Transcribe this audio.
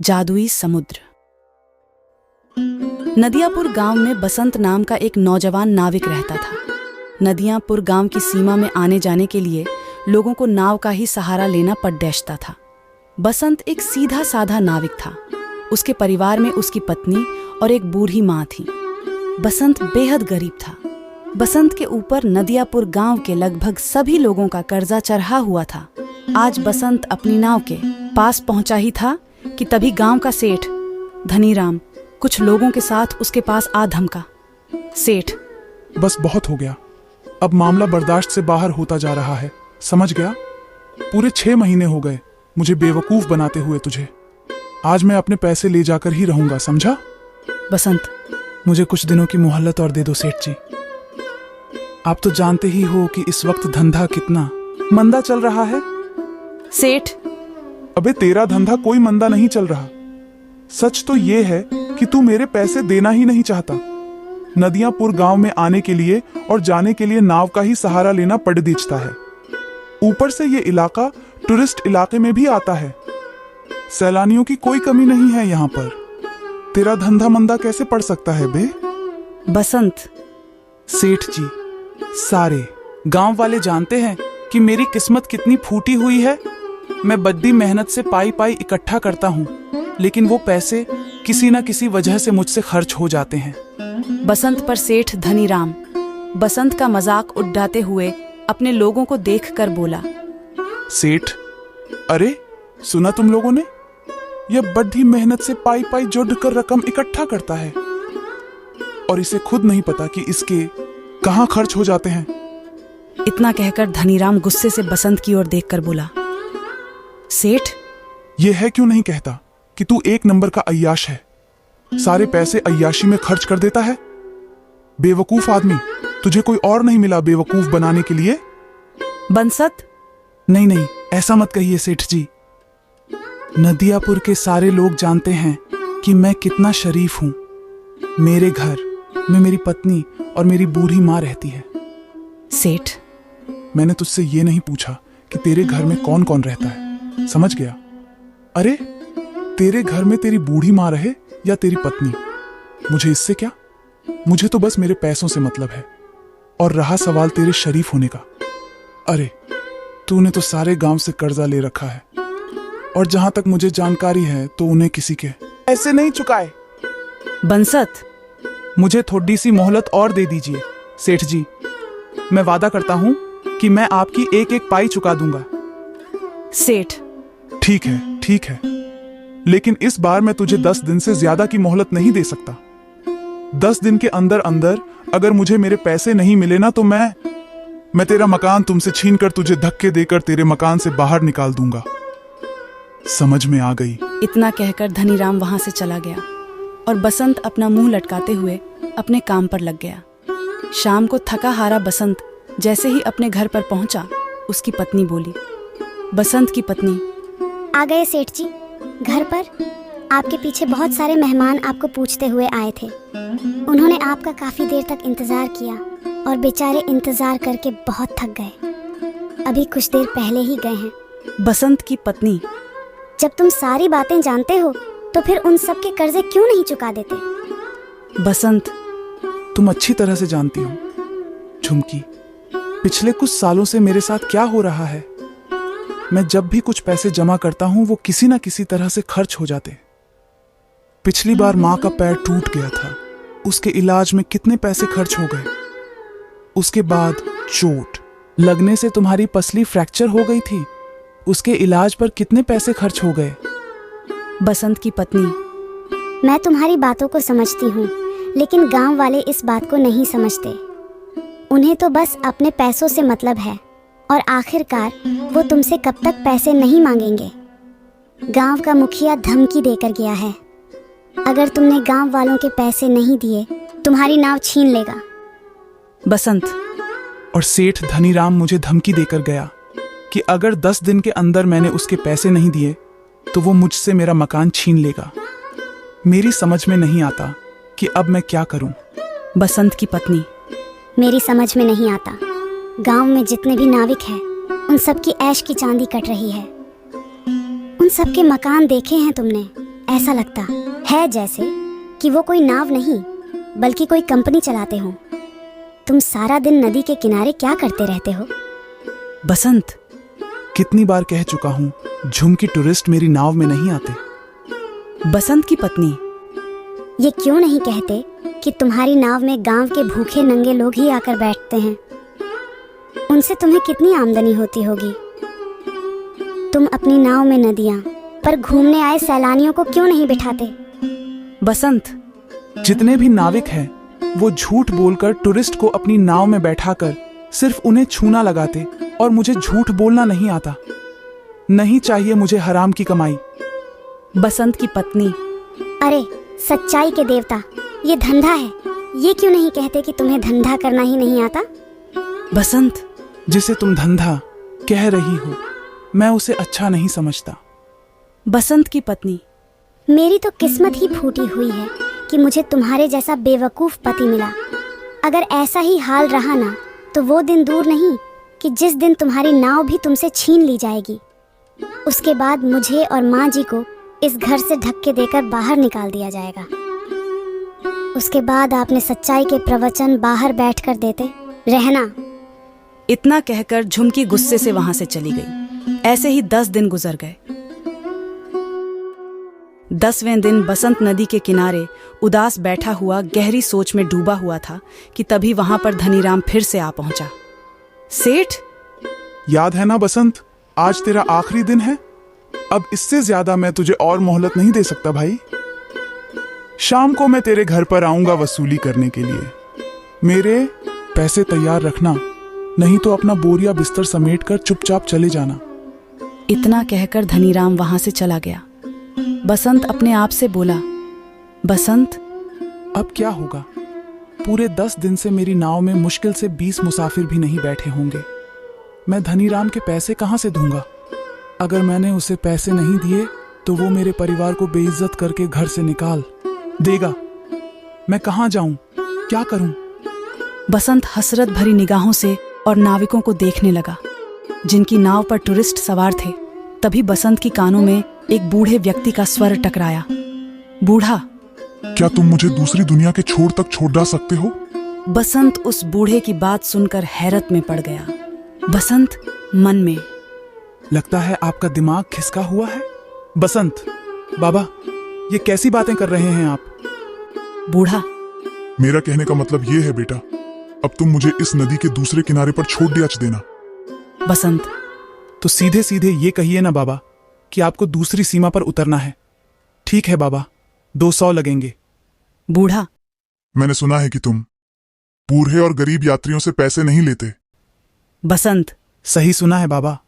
जादुई समुद्र। नदियापुर गांव में बसंत नाम का एक नौजवान नाविक रहता था। नदियापुर गांव की सीमा में आने जाने के लिए लोगों को नाव का ही सहारा लेना पड़ता था। बसंत एक सीधा साधा नाविक था। उसके परिवार में उसकी पत्नी और एक बूढ़ी माँ थी। बसंत बेहद गरीब था। बसंत के ऊपर नदियापुर गांव के लगभग सभी लोगों का कर्जा चढ़ा हुआ था। आज बसंत अपनी नाव के पास पहुंचा ही था कि तभी गांव का सेठ धनीराम कुछ लोगों के साथ उसके पास आ धमका। सेठ, बस बहुत हो गया। अब मामला बर्दाश्त से बाहर होता जा रहा है, समझ गया? पूरे 6 महीने हो गए मुझे बेवकूफ बनाते हुए तुझे। आज मैं अपने पैसे ले जाकर ही रहूंगा, समझा? बसंत, मुझे कुछ दिनों की मोहलत और दे दो सेठ जी। आप तो जानते ही हो कि इस वक्त धंधा कितना मंदा चल रहा है। सेठ, अबे तेरा धंधा कोई मंदा नहीं चल रहा। सच तो ये है कि तू मेरे पैसे देना ही नहीं चाहता। नदियापुर गांव में आने के लिए और जाने के लिए नाव का ही सहारा लेना पड़ दीचता है। ऊपर से ये इलाका टूरिस्ट इलाके में भी आता है। सैलानियों की कोई कमी नहीं है यहाँ पर। तेरा धंधा मंदा कैसे पड़ सकता है बे? बसंत, सेठ जी, सारे गांव वाले जानते हैं कि मेरी किस्मत कितनी फूटी हुई है। मैं बड़ी मेहनत से पाई पाई इकट्ठा करता हूँ, लेकिन वो पैसे किसी न किसी वजह से मुझसे खर्च हो जाते हैं। बसंत पर सेठ धनीराम बसंत का मजाक उड़ाते हुए अपने लोगों को देखकर बोला। सेठ, अरे सुना तुम लोगों ने? यह बड़ी मेहनत से पाई पाई जोड़ कर रकम इकट्ठा करता है और इसे खुद नहीं पता कि इसके कहाँ खर्च हो जाते हैं। इतना कहकर धनीराम गुस्से से बसंत की ओर देखकर बोला। सेठ, यह है क्यों नहीं कहता कि तू एक नंबर का अय्याश है। सारे पैसे अय्याशी में खर्च कर देता है। बेवकूफ आदमी, तुझे कोई और नहीं मिला बेवकूफ बनाने के लिए? बंसत, नहीं नहीं, ऐसा मत कहिए सेठ जी। नदियापुर के सारे लोग जानते हैं कि मैं कितना शरीफ हूं। मेरे घर में मेरी पत्नी और मेरी बूढ़ी माँ रहती है। सेठ, मैंने तुझसे ये नहीं पूछा कि तेरे घर में कौन कौन रहता है, समझ गया? अरे तेरे घर में तेरी बूढ़ी माँ रहे या तेरी पत्नी, मुझे इससे क्या? मुझे तो बस मेरे पैसों से मतलब है। और रहा सवाल तेरे शरीफ होने का, अरे तूने तो सारे गांव से कर्जा ले रखा है और जहां तक मुझे जानकारी है तो उन्हें किसी के ऐसे नहीं चुकाए। बंसत, मुझे थोड़ी सी मोहलत और दे दीजिए सेठ जी। मैं वादा करता हूं कि मैं आपकी एक एक पाई चुका दूंगा। सेठ, ठीक है, लेकिन इस बार मैं तुझे 10 दिन से ज्यादा की मोहलत नहीं दे सकता। 10 दिन के अंदर अंदर अगर मुझे मेरे पैसे नहीं मिले ना तो मैं तेरा मकान तुमसे छीनकर तुझे धक्के देकर तेरे मकान से बाहर निकाल दूंगा। समझ में आ गई? इतना कहकर धनीराम वहां से चला गया और बसंत अपना मुंह लटकाते हुए अपने काम पर लग गया। शाम को थका हारा बसंत जैसे ही अपने घर पर पहुंचा, उसकी पत्नी बोली। बसंत की पत्नी, आ गए सेठ जी। घर पर आपके पीछे बहुत सारे मेहमान आपको पूछते हुए आए थे। उन्होंने आपका काफी देर तक इंतजार किया और बेचारे इंतजार करके बहुत थक गए। अभी कुछ देर पहले ही गए हैं। बसंत की पत्नी, जब तुम सारी बातें जानते हो तो फिर उन सब के कर्जे क्यों नहीं चुका देते? बसंत, तुम अच्छी तरह से जानती हो झुमकी, पिछले कुछ सालों से मेरे साथ क्या हो रहा है। मैं जब भी कुछ पैसे जमा करता हूं वो किसी ना किसी तरह से खर्च हो जाते। पिछली बार माँ का पैर टूट गया था, उसके इलाज में कितने पैसे खर्च हो गए। उसके बाद चोट लगने से तुम्हारी पसली फ्रैक्चर हो गई थी, उसके इलाज पर कितने पैसे खर्च हो गए। बसंत की पत्नी, मैं तुम्हारी बातों को समझती हूँ, लेकिन गांव वाले इस बात को नहीं समझते। उन्हें तो बस अपने पैसों से मतलब है और आखिरकार वो तुमसे कब तक पैसे नहीं मांगेंगे। गांव का मुखिया धमकी देकर गया है, अगर तुमने गांव वालों के पैसे नहीं दिए तुम्हारी नाव छीन लेगा। बसंत, और सेठ धनीराम मुझे धमकी देकर गया कि अगर 10 दिन के अंदर मैंने उसके पैसे नहीं दिए तो वो मुझसे मेरा मकान छीन लेगा। मेरी समझ में नहीं आता कि अब मैं क्या करूं। बसंत की पत्नी, मेरी समझ में नहीं आता। गांव में जितने भी नाविक हैं उन सब की ऐश की चांदी कट रही है। उन सब के मकान देखे हैं तुमने, ऐसा लगता है जैसे कि वो कोई नाव नहीं बल्कि कोई कंपनी चलाते हो। तुम सारा दिन नदी के किनारे क्या करते रहते हो? बसंत, कितनी बार कह चुका हूँ, झुमकी टूरिस्ट मेरी नाव में नहीं आते। बसंत की पत्नी, ये क्यों नहीं कहते कि तुम्हारी नाव में गांव के भूखे नंगे लोग ही आकर बैठते हैं? उनसे तुम्हें कितनी आमदनी होती होगी। तुम अपनी नाव में नदियां पर घूमने आए सैलानियों को क्यों नहीं बिठाते? बसंत, जितने भी नाविक हैं वो झूठ बोलकर टूरिस्ट को अपनी नाव में बैठाकर सिर्फ उन्हें छूना लगाते, और मुझे झूठ बोलना नहीं आता। नहीं चाहिए मुझे हराम की कमाई। बसंत की पत्नी, अरे सच्चाई के देवता, ये धंधा है। ये क्यों नहीं कहते कि तुम्हें धंधा करना ही नहीं आता? बसंत, जिसे तुम धंधा कह रही हो, मैं उसे अच्छा नहीं समझता। बसंत की पत्नी, मेरी तो किस्मत ही फूटी हुई है कि मुझे तुम्हारे जैसा बेवकूफ पति मिला। अगर ऐसा ही हाल रहा ना तो वो दिन दूर नहीं कि जिस दिन तुम्हारी नाव भी तुमसे छीन ली जाएगी। उसके बाद मुझे और माँ जी को इस घर से धक्के देकर बाहर निकाल दिया जाएगा। उसके बाद आपने सच्चाई के प्रवचन बाहर बैठकर देते रहना। इतना कहकर झुमकी गुस्से से वहां से चली गई। ऐसे ही 10 दिन गुजर गए। 10वें दिन बसंत नदी के किनारे उदास बैठा हुआ गहरी सोच में डूबा हुआ था कि तभी वहां पर धनीराम फिर से आ पहुंचा। सेठ, याद है ना बसंत, आज तेरा आखिरी दिन है। अब इससे ज्यादा मैं तुझे और मोहलत नहीं दे सकता भाई। शाम को मैं तेरे घर पर आऊंगा वसूली करने के लिए। मेरे पैसे तैयार रखना, नहीं तो अपना बोरिया बिस्तर समेटकर चुपचाप चले जाना। इतना कहकर धनीराम वहां से चला गया। बसंत अपने आप से बोला, बसंत, अब क्या होगा? पूरे 10 दिन से मेरी नाव में मुश्किल से 20 मुसाफिर भी नहीं बैठे होंगे। मैं धनीराम के पैसे कहाँ से दूंगा? अगर मैंने उसे पैसे नहीं दिए तो वो मेरे परिवार को बेइज्जत करके घर से निकाल देगा। मैं कहाँ जाऊं? क्या करूं? बसंत हसरत भरी निगाहों से और नाविकों को देखने लगा जिनकी नाव पर टूरिस्ट सवार थे। तभी बसंत की कानों में एक बूढ़े व्यक्ति का स्वर टकराया। बूढ़ा, क्या तुम मुझे दूसरी दुनिया के छोर तक छोड़ सकते हो? बसंत उस बूढ़े की बात सुनकर हैरत में पड़ गया। बसंत मन में, लगता है आपका दिमाग खिसका हुआ है। बसंत, बाबा, ये कैसी बातें कर रहे हैं आप? बूढ़ा, मेरा कहने का मतलब ये है बेटा, अब तुम मुझे इस नदी के दूसरे किनारे पर छोड़ दिया देना। बसंत, तो सीधे सीधे ये कहिए ना बाबा कि आपको दूसरी सीमा पर उतरना है। ठीक है बाबा, 200 लगेंगे। बूढ़ा, मैंने सुना है कि तुम बूढ़े और गरीब यात्रियों से पैसे नहीं लेते। बसंत, सही सुना है बाबा।